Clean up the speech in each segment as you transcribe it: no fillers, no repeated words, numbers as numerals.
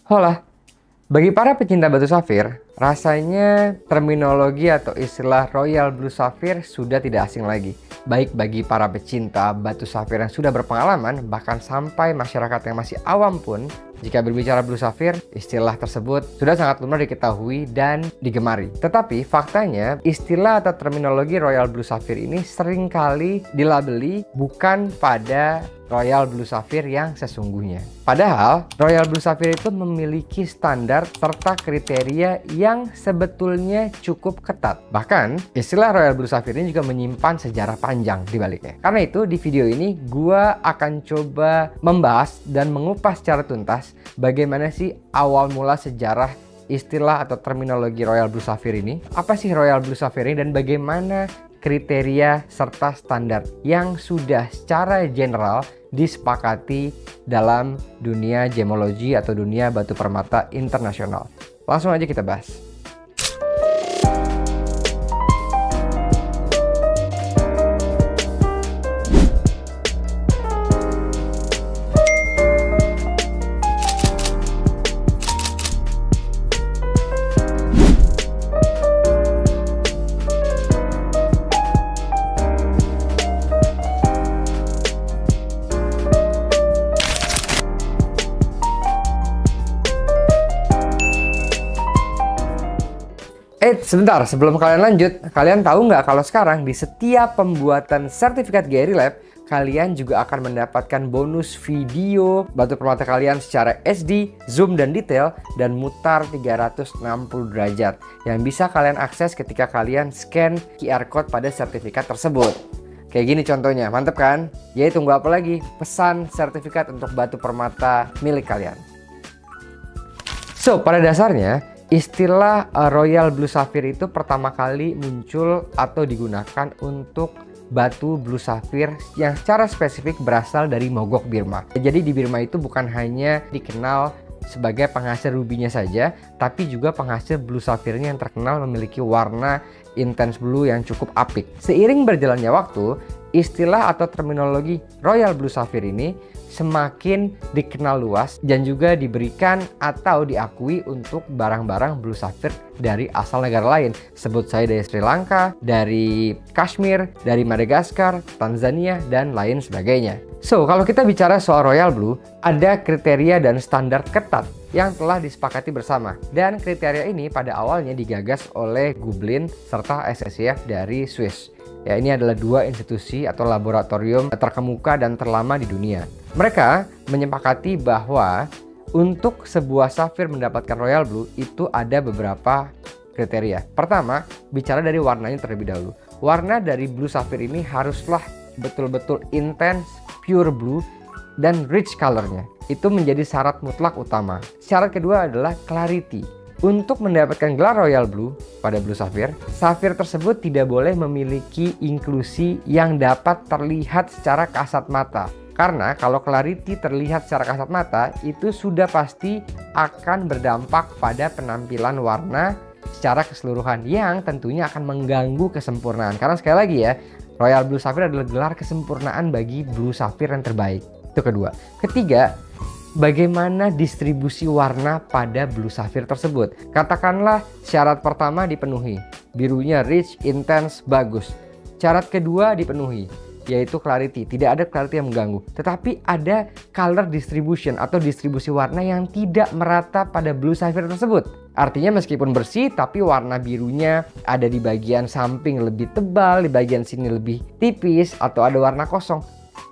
Hola, bagi para pecinta batu safir, rasanya terminologi atau istilah Royal Blue Sapphire sudah tidak asing lagi. Baik bagi para pecinta batu safir yang sudah berpengalaman, bahkan sampai masyarakat yang masih awam pun, jika berbicara Blue Sapphire, istilah tersebut sudah sangat lumrah diketahui dan digemari. Tetapi faktanya, istilah atau terminologi Royal Blue Sapphire ini seringkali dilabeli bukan pada Royal Blue Sapphire yang sesungguhnya. Padahal, Royal Blue Sapphire itu memiliki standar serta kriteria yang sebetulnya cukup ketat. Bahkan, istilah Royal Blue Sapphire ini juga menyimpan sejarah panjang di baliknya. Karena itu, di video ini gua akan coba membahas dan mengupas secara tuntas bagaimana sih awal mula sejarah istilah atau terminologi Royal Blue Sapphire ini. Apa sih Royal Blue Sapphire ini dan bagaimana kriteria serta standar yang sudah secara general disepakati dalam dunia gemologi atau dunia batu permata internasional. Langsung aja kita bahas. Sebentar, sebelum kalian lanjut, kalian tahu nggak kalau sekarang di setiap pembuatan sertifikat GRI Lab, kalian juga akan mendapatkan bonus video batu permata kalian secara SD, zoom dan detail, dan mutar 360 derajat yang bisa kalian akses ketika kalian scan QR code pada sertifikat tersebut. Kayak gini contohnya, mantep kan? Jadi tunggu apa lagi? Pesan sertifikat untuk batu permata milik kalian. So, pada dasarnya, istilah Royal Blue Sapphire itu pertama kali muncul atau digunakan untuk batu Blue Sapphire yang secara spesifik berasal dari Mogok, Birma. Jadi di Birma itu bukan hanya dikenal sebagai penghasil rubinya saja, tapi juga penghasil Blue Sapphire-nya yang terkenal memiliki warna intense blue yang cukup apik. Seiring berjalannya waktu, istilah atau terminologi Royal Blue Sapphire ini semakin dikenal luas dan juga diberikan atau diakui untuk barang-barang Blue Sapphire dari asal negara lain. Sebut saya dari Sri Lanka, dari Kashmir, dari Madagaskar, Tanzania, dan lain sebagainya. So, kalau kita bicara soal Royal Blue, ada kriteria dan standar ketat yang telah disepakati bersama. Dan kriteria ini pada awalnya digagas oleh Gublin serta SSCF dari Swiss. Ya, ini adalah dua institusi atau laboratorium terkemuka dan terlama di dunia. Mereka menyepakati bahwa untuk sebuah safir mendapatkan Royal Blue itu ada beberapa kriteria. Pertama, bicara dari warnanya terlebih dahulu. Warna dari Blue Sapphire ini haruslah betul-betul intense, pure blue, dan rich colornya. Itu menjadi syarat mutlak utama. Syarat kedua adalah clarity. Untuk mendapatkan gelar Royal Blue pada Blue Sapphire, safir tersebut tidak boleh memiliki inklusi yang dapat terlihat secara kasat mata. Karena kalau clarity terlihat secara kasat mata, itu sudah pasti akan berdampak pada penampilan warna secara keseluruhan yang tentunya akan mengganggu kesempurnaan. Karena sekali lagi ya, Royal Blue Sapphire adalah gelar kesempurnaan bagi Blue Sapphire yang terbaik. Itu kedua. Ketiga, bagaimana distribusi warna pada Blue Sapphire tersebut. Katakanlah syarat pertama dipenuhi, birunya rich, intense, bagus. Syarat kedua dipenuhi, yaitu clarity, tidak ada clarity yang mengganggu. Tetapi ada color distribution atau distribusi warna yang tidak merata pada Blue Sapphire tersebut. Artinya meskipun bersih, tapi warna birunya ada di bagian samping lebih tebal, di bagian sini lebih tipis, atau ada warna kosong.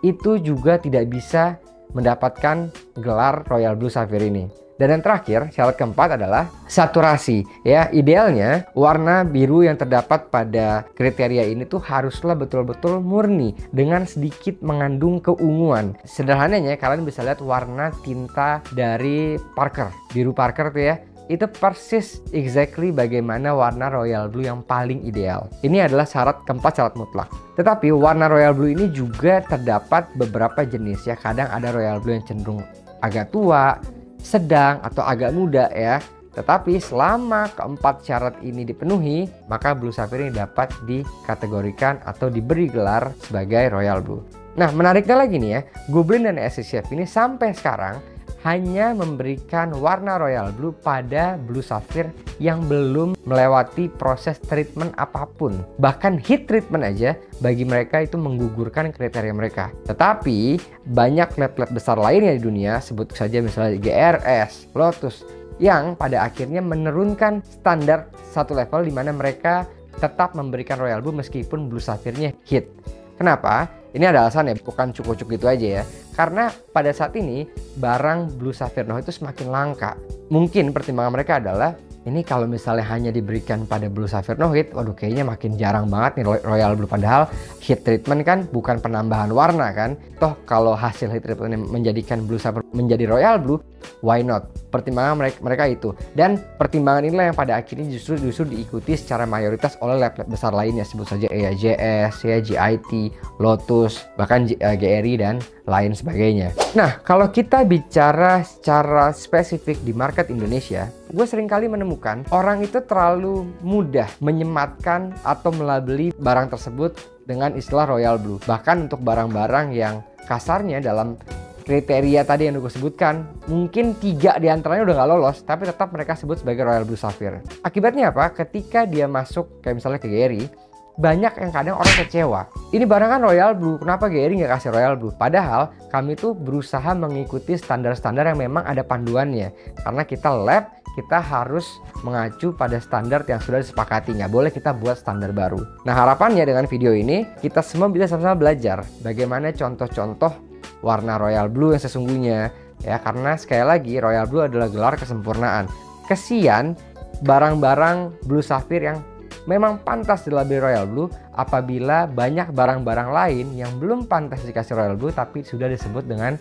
Itu juga tidak bisa mendapatkan gelar Royal Blue Sapphire ini. Dan yang terakhir, syarat keempat adalah saturasi. Ya, idealnya warna biru yang terdapat pada kriteria ini tuh haruslah betul-betul murni dengan sedikit mengandung keunguan. Sederhananya kalian bisa lihat warna tinta dari Parker, biru Parker tuh ya. Itu persis exactly bagaimana warna Royal Blue yang paling ideal. Ini adalah syarat keempat, syarat mutlak. Tetapi warna Royal Blue ini juga terdapat beberapa jenis ya. Kadang ada Royal Blue yang cenderung agak tua, sedang, atau agak muda ya. Tetapi selama keempat syarat ini dipenuhi, maka Blue Sapphire ini dapat dikategorikan atau diberi gelar sebagai Royal Blue. Nah, menariknya lagi nih ya, Gublin dan SSCF ini sampai sekarang hanya memberikan warna royal blue pada blue sapphire yang belum melewati proses treatment apapun. Bahkan heat treatment aja bagi mereka itu menggugurkan kriteria mereka. Tetapi banyak lab-lab besar lainnya di dunia, sebut saja misalnya GRS, Lotus, yang pada akhirnya menurunkan standar satu level di mana mereka tetap memberikan royal blue meskipun blue sapphire-nya heat. Kenapa? Ini ada alasannya, bukan cukup-cukup gitu aja ya. Karena pada saat ini barang blue sapphire no itu semakin langka. Mungkin pertimbangan mereka adalah ini kalau misalnya hanya diberikan pada blue sapphire no heat, waduh kayaknya makin jarang banget nih royal blue. Padahal heat treatment kan bukan penambahan warna kan. Toh kalau hasil heat treatment menjadikan blue sapphire menjadi royal blue, why not? Pertimbangan mereka itu. Dan pertimbangan inilah yang pada akhirnya justru diikuti secara mayoritas oleh lab-lab besar lainnya. Sebut saja EAJS, GIT, Lotus, bahkan GRI dan lain sebagainya. Nah, kalau kita bicara secara spesifik di market Indonesia, gue seringkali menemukan orang itu terlalu mudah menyematkan atau melabeli barang tersebut dengan istilah royal blue. Bahkan untuk barang-barang yang kasarnya dalam kriteria tadi yang gue sebutkan, mungkin 3 diantaranya udah nggak lolos, tapi tetap mereka sebut sebagai royal blue sapphire. Akibatnya apa? Ketika dia masuk kayak misalnya ke GRI, banyak yang kadang orang kecewa. Ini barang kan royal blue, kenapa GRI nggak kasih royal blue? Padahal kami tuh berusaha mengikuti standar-standar yang memang ada panduannya. Karena kita lab, kita harus mengacu pada standar yang sudah disepakati. Nggak boleh kita buat standar baru. Nah, harapannya dengan video ini, kita semua bisa sama-sama belajar bagaimana contoh-contoh warna royal blue yang sesungguhnya. Ya, karena sekali lagi royal blue adalah gelar kesempurnaan. Kesian barang-barang blue sapphire yang memang pantas dilabeli royal blue apabila banyak barang-barang lain yang belum pantas dikasih royal blue tapi sudah disebut dengan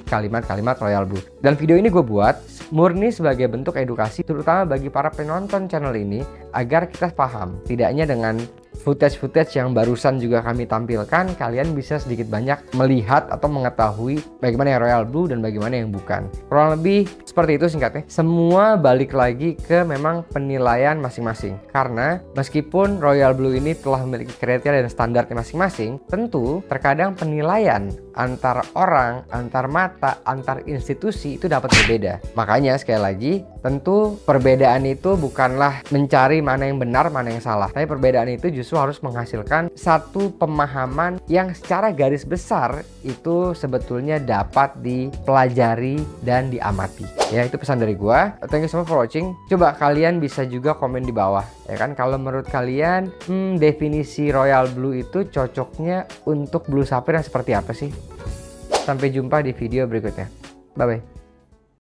kalimat-kalimat royal blue. Dan video ini gue buat murni sebagai bentuk edukasi terutama bagi para penonton channel ini agar kita paham. Tidak hanya dengan footage yang barusan juga kami tampilkan, kalian bisa sedikit banyak melihat atau mengetahui bagaimana yang royal blue dan bagaimana yang bukan. Kurang lebih seperti itu singkatnya. Semua balik lagi ke memang penilaian masing-masing. Karena meskipun royal blue ini telah memiliki kriteria dan standarnya masing-masing, tentu terkadang penilaian antar orang, antar mata, antar institusi itu dapat berbeda. Makanya sekali lagi, tentu perbedaan itu bukanlah mencari mana yang benar, mana yang salah. Tapi perbedaan itu justru harus menghasilkan satu pemahaman yang secara garis besar itu sebetulnya dapat dipelajari dan diamati. Ya, itu pesan dari gua. Thank you so much for watching. Coba kalian bisa juga komen di bawah, ya kan, kalau menurut kalian definisi royal blue itu cocoknya untuk blue sapphire yang seperti apa sih? Sampai jumpa di video berikutnya. Bye bye.